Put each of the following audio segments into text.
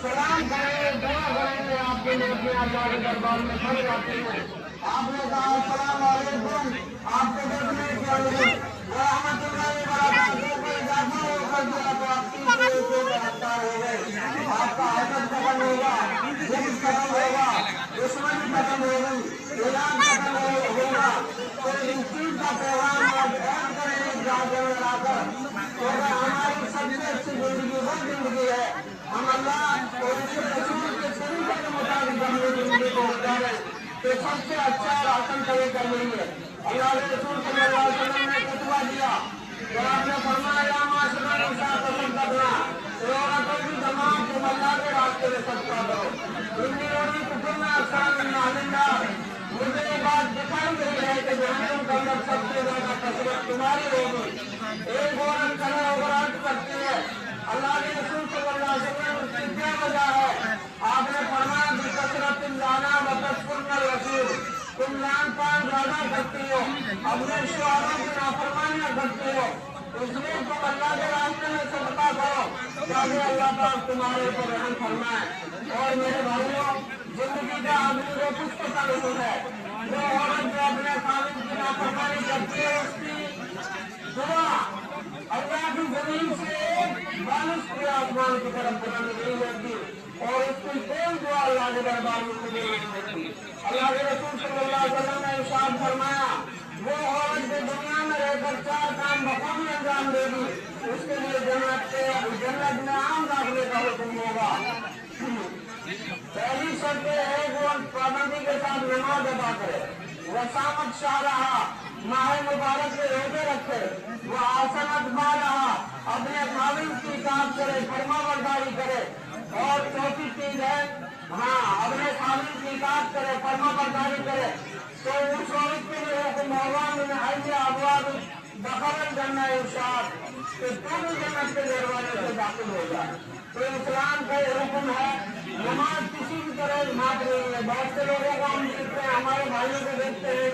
सलाम करें, दुआ करेंगे, आपके लिए अल्लाह के दरबार में खड़े जाते हैं। आपने कहा अस्सलाम वालेकुम, आपको देखने के लिए रहमतुल्लाहि व बरकातहू को इजाफा होकर दिया तो आपकी गिरफ्तार हो गए। आपका हजत खत्म होगा, जुल्म खत्म होगा, दुश्मनी खत्म होगी, ईरान खत्म होगा। तो इस चीज का पैगाम आज ऐड करें इस जाकर लाकर, तो हमारी सबसे अच्छी जिंदगी वो जिंदगी है हम अल्लाह और उसके रसूल के तरीके के मुताबिक अपनी जिंदगी को गुजारें तो सबसे अच्छा राशन करे कर लेंगे। अल्लाह के रसूल सल्लल्लाहु अलैहि वसल्लम ने फतवा दिया तो आपने फरमाया माशरा निसा पसंद करना औरतों की जमात तुम अल्लाह के रास्ते में सदका करो। इन्नी औरत कुफर आसान नालिंदा मुझे ये बात दिखाई गई है कि जहन्नम के अंदर सबसे ज्यादा कसरत तुम्हारी होगी। एक औरत खड़ा होकर अर्ज करती है अल्लाह के रसूल सल्लल्लाहु अलैहि वसल्लम उसकी क्या वजह है? आपने फरमाया बिकसरत लाना व तस्कुरन रसूल, तुम लान पान ज्यादा करती हो, अपने शौहरों की नाफरमानियां करती हो, इसलिए तुम अल्लाह के रास्ते में सदका करो ताकि अल्लाह पाक तुम्हारे ऊपर रहम फरमाए। और मेरे भाइयों, जिंदगी का आदमी को कुछ पता नहीं है, जो औरत जो अपने खालिद की नाफरमानी करती है उसकी दुआ अल्लाह की जमीन से बारिश के आसमान की तरफ बुलंद नहीं होती और उसकी कोई दुआ अल्लाह के दरबार में कबूल नहीं होती। अल्लाह के रसूल सल्लल्लाहु अलैहि वसल्लम ने इरशाद फरमाया वो औरत जो दुनिया में रहकर चार काम बखूबी अंजाम देगी उसके लिए जन्नत में आम दाखिले का हुक्म होगा। पहली शर्त है वो पाबंदी के साथ नमाज अदा करे, वसामत शाह रहा, माह मुबारक के रोजे रखे, वो आसनत मा रहा, अपने खालिद की इताअत करे, फरमाबरदारी करे। और चौथी चीज है अपने खालिद की इताअत करे, फरमाबरदारी करे तो उस औरत के लिए हुक्म होगा मैंने आइए अबवाब दखल जन्नत इरशाद कि तुम जन्नत के दरवाजे से दाखिल हो जाए। तो इस्लाम का हुक्म है नमाज किसी भी तरह माफ नहीं है। बहुत से लोगों को हम देखते हैं, हमारे भाइयों को देखते हैं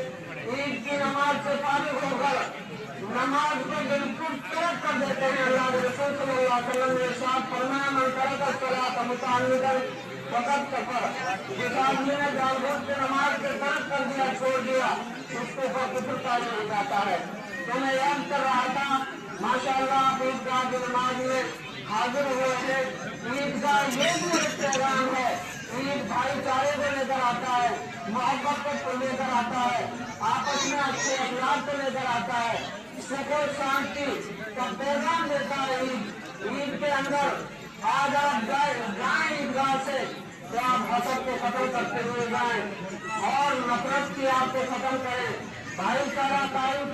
ईद की नमाज से फारिग होकर नमाज को बिल्कुल तर्क कर देते हैं। अल्लाह के रसूल सल्लल्लाहु अलैहि वसल्लम ने इरशाद फरमाया मन तरका सलात मुतअम्मिदन फकद कफर, जिस आदमी ने जानबूझ के नमाज के तर्क कर दिया, छोड़ दिया, उसको कुफर का हो जाता है। तो मैं याद कर रहा था माशाअल्लाह आप ईदगाह की नमाज में हाजिर हुए थे। ईद का ये भी एक पैगाम है, ईद भाईचारे को लेकर आता है, मोहब्बत को लेकर आता है, आपस में अच्छे अखलाक को लेकर आता है, सुकून शांति का पैगाम देता है। ईद के अंदर आज आप जाएं ईदगाह से तो आप हसद को खत्म करते हुए जाएं और नफरत की आपको खत्म करें, भाईचारा कायम